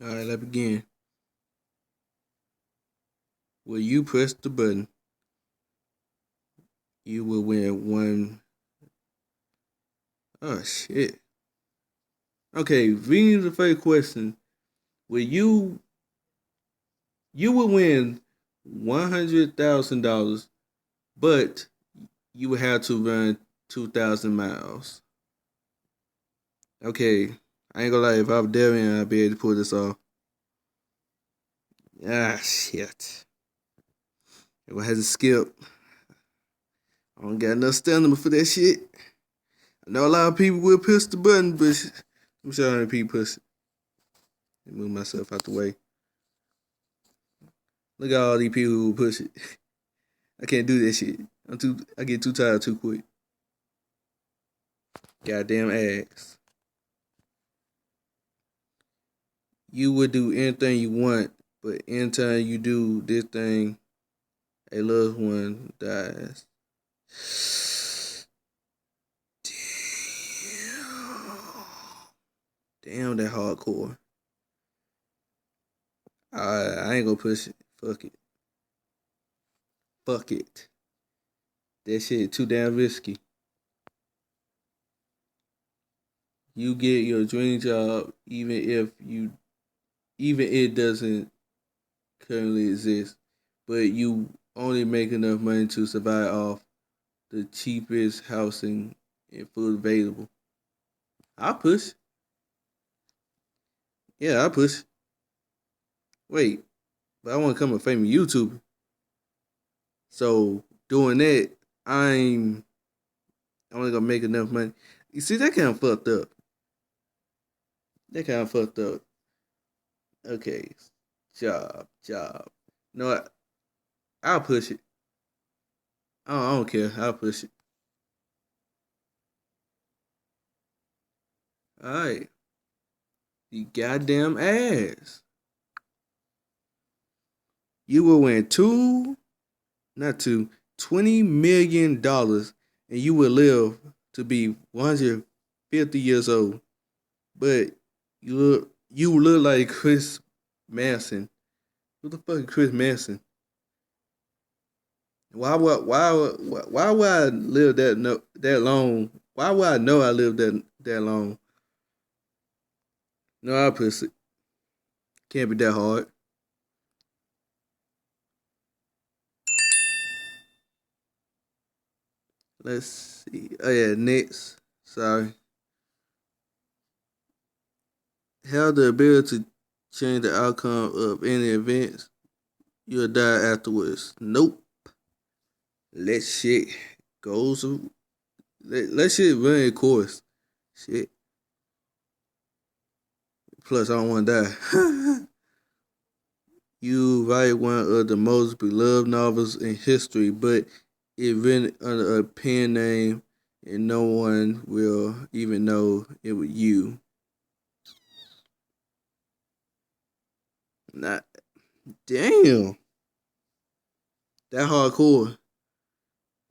All right, let's begin. When you press the button, you will win one. Oh shit. Okay, reading the first question. Will you will win $100,000, but you will have to run 2,000 miles. Okay, I ain't gonna lie. If I was Darian, I'd be able to pull this off. Ah shit. If I had to skip, I don't got enough stamina for that shit. I know a lot of people will push the button, but I'm sure how many people push it. Move myself out the way. Look at all these people who push it. I can't do that shit. I get too tired too quick. Goddamn ass. You would do anything you want, but anytime you do this thing, a loved one dies. Damn, that hardcore. I ain't gonna push it. Fuck it. Fuck it. That shit too damn risky. You get your dream job even it doesn't currently exist, but you only make enough money to survive off the cheapest housing and food available. I push. Yeah, I push. Wait, but I want to become a famous YouTuber. So doing that, I'm only gonna make enough money. You see, that kind of fucked up. That kind of fucked up. Okay, job. No, I'll push it. I don't care. I'll push it. All right, the goddamn ass. You will win not two, $20 million, and you will live to be 150 years old. But you look like Chris Manson. Who the fuck is Chris Manson? Why would I live that long? Why would I know I lived that long? No, I pussy. Can't be that hard. Let's see. Oh yeah, next. Sorry. Have the ability to change the outcome of any events. You'll die afterwards. Nope. Let shit go. Let shit run its course. Shit. Plus, I don't want to die. You write one of the most beloved novels in history, but it written under a pen name, and no one will even know it was you. Not damn. That hardcore.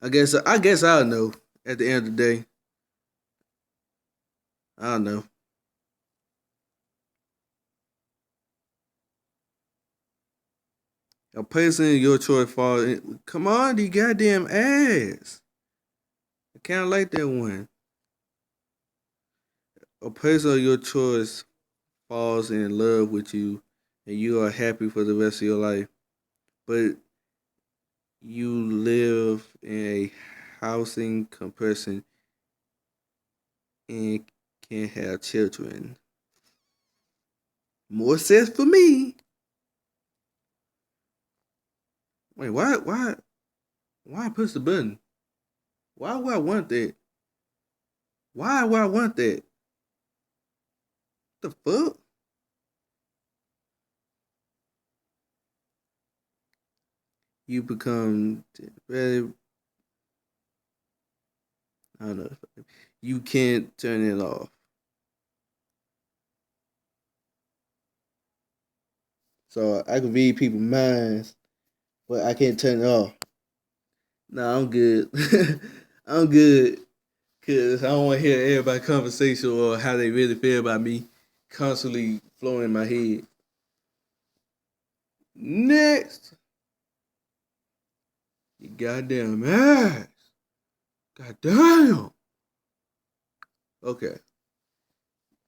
I guess I'll know at the end of the day. I'll know. A person in your choice falls in. Come on, the goddamn ass. I kinda like that one. A person of your choice falls in love with you and you are happy for the rest of your life. But you live in a housing compression and can't have children. More sense for me. Wait, why push the button? Why would I want that? Why would I want that? The fuck? You become very, I don't know. You can't turn it off. So I can read people's minds, but I can't turn it off. Nah, I'm good. I'm good. Cause I don't want to hear everybody's conversation or how they really feel about me constantly flowing in my head. Next, you goddamn ass. Goddamn. Okay.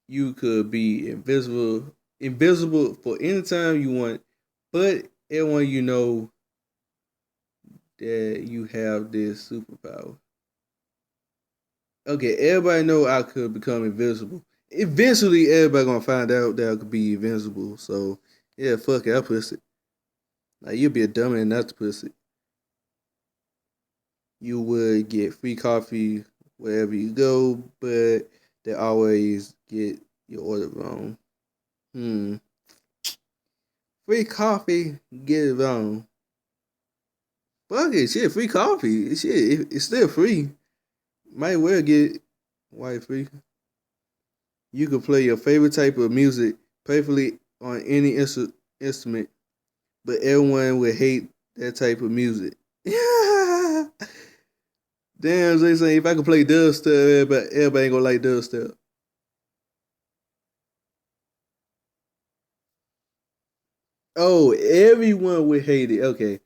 You could be invisible for any time you want, but everyone you know that you have this superpower. Okay, everybody know I could become invisible. Eventually, everybody gonna find out that I could be invincible. So yeah, fuck it, I push it. Like you'd be a dummy not to push it. You would get free coffee wherever you go, but they always get your order wrong. Hmm. Free coffee, get it wrong. Fuck it, shit. Free coffee, shit. It's still free. Might well get white free. You can play your favorite type of music perfectly on any instrument, but everyone would hate that type of music. Damn, they say if I could play dubstep, everybody ain't gonna like dubstep. Oh, everyone would hate it. Okay,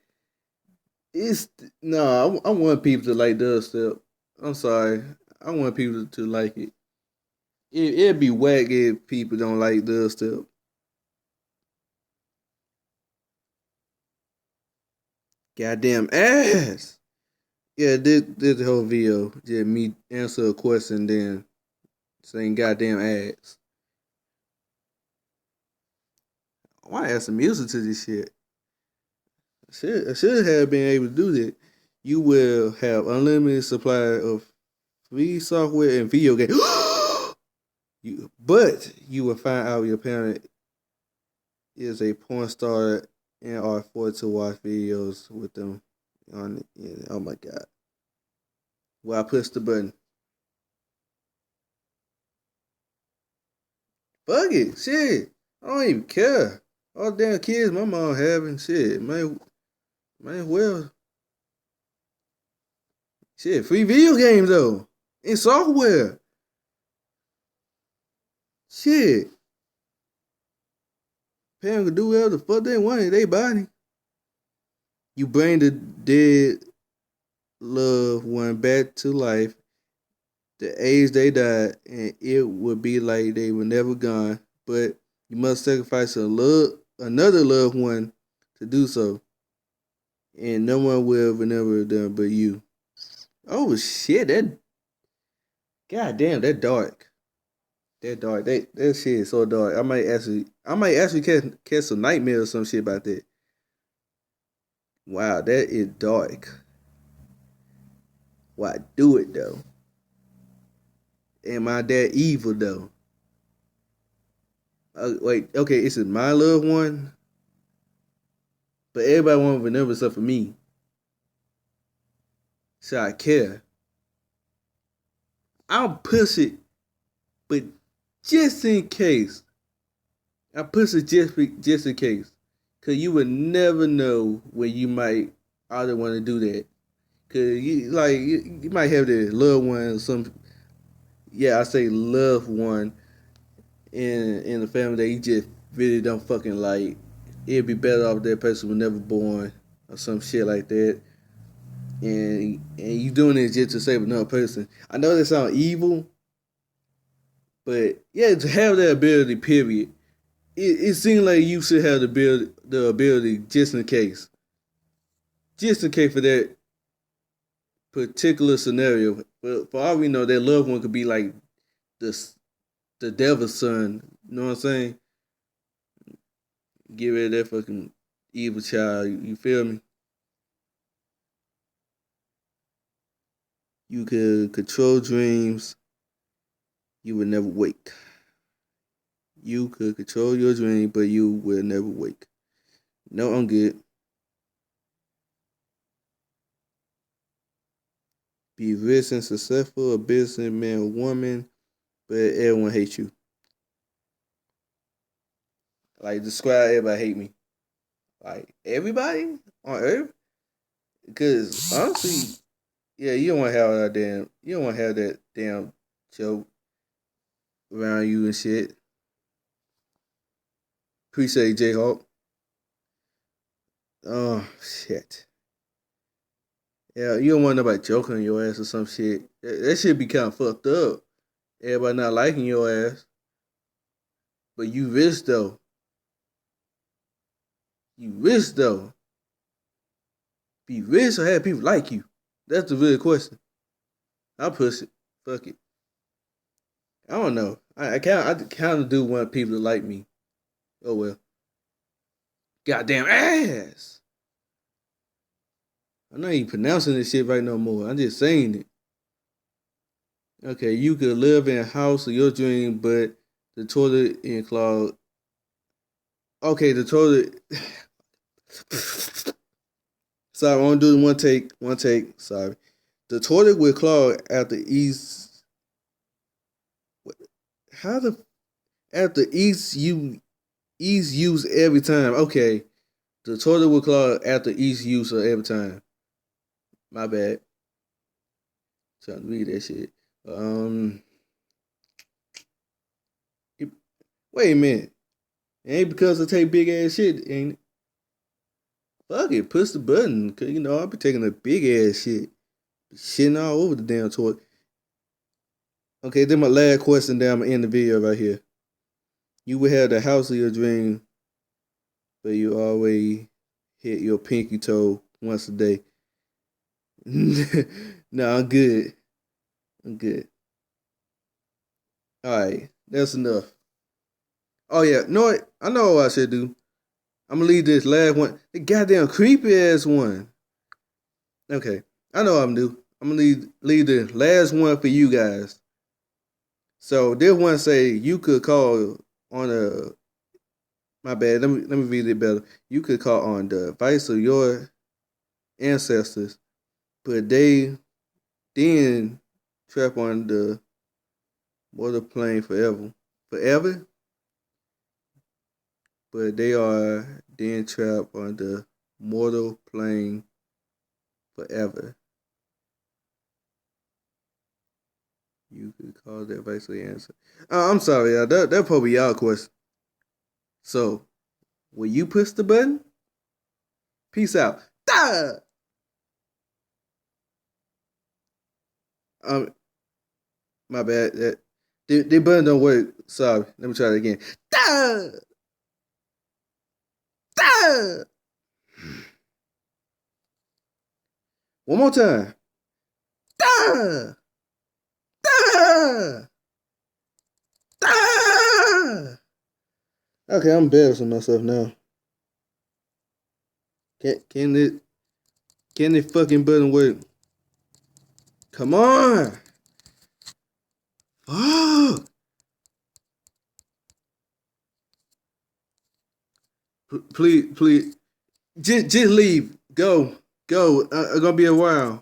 it's no. I want people to like dubstep. I'm sorry. I want people to like it. It'd be whack if people don't like dubstep. Goddamn ass. Yeah, this the whole video. Just me answer a question, then saying goddamn ass. Why add some music to this shit? I should have been able to do that. You will have unlimited supply of free software and video games. But you will find out your parent is a porn star and are forced to watch videos with them on it. Yeah, oh my god. Well, I push the button. Fuck it. Shit. I don't even care. All the damn kids my mom having shit. Man, well, shit. Free video games though. And software. Shit. Parents can do whatever the fuck they want in their body. You bring the dead loved one back to life, the age they died, and it would be like they were never gone. But you must sacrifice another loved one to do so, and no one will remember them but you. Oh shit! That goddamn, that dark. That dark. That shit is so dark. I might actually catch some nightmare or some shit about that. Wow, that is dark. Why do it though? Am I that evil though? Wait, okay, it's my loved one, but everybody want to remember stuff for me. So I care. I'll push it, but just in case, I push it just in case, cause you would never know when you might either want to do that. Cause you might have the loved one, some yeah, I say loved one in the family that you just really don't fucking like. It'd be better off if that person was never born or some shit like that. And you doing it just to save another person. I know that sounds evil, but yeah, to have that ability, period. It seems like you should have the ability just in case for that particular scenario. But for all we know, that loved one could be like the the devil's son. You know what I'm saying? Get rid of that fucking evil child. You feel me? You could control dreams. You would never wake. You could control your dream, but you will never wake. No, I'm good. Be rich and successful, a businessman or woman, but everyone hates you. Like describe everybody hate me. Like everybody on earth? Because honestly, yeah, you don't want to have that damn joke around you and shit. Appreciate J Hawk. Oh shit. Yeah, you don't want nobody joking on your ass or some shit. That shit be kind of fucked up. Everybody not liking your ass, but you rich though. You rich though. Be rich or have people like you? That's the real question. I'll push it. Fuck it. I don't know. I kind of do want people to like me. Oh well. Goddamn ass. I'm not even pronouncing this shit right no more. I'm just saying it. Okay, you could live in a house of your dream, but the toilet in clogged. Okay, the toilet. Sorry, I want to do the one take. One take. Sorry. The toilet will clog after each. How the after each use every time? Okay, the toilet will clog after each use of every time. My bad. Trying to read that shit. Um, it- wait a minute. It ain't because I take big ass shit, ain't it? Fuck it, push the button. Cause I be taking a big ass shit, shitting all over the damn toilet. Okay, then my last question. Then I'm gonna end the video right here. You would have the house of your dream, but you always hit your pinky toe once a day. No, I'm good. I'm good. All right, that's enough. Oh yeah, know what? I know what I should do. I'm gonna leave this last one. The goddamn creepy ass one. Okay, I know what I'm gonna do. I'm gonna leave the last one for you guys. So this one say you could call on a my bad. Let me read it better. You could call on the advice of your ancestors, but they then trap on the mortal plane forever. Forever? But they are then trapped on the mortal plane forever. You could call that basically answer. I'm sorry, y'all. That probably y'all question. So, will you push the button? Peace out. Duh! Um, my bad. The button don't work. Sorry. Let me try it again. Duh! Duh! One more time. Duh! Duh! Duh! Okay, I'm embarrassing myself now. Can it fucking button work? Come on! Fuck! Please, just leave. Go. I'm gonna be a while.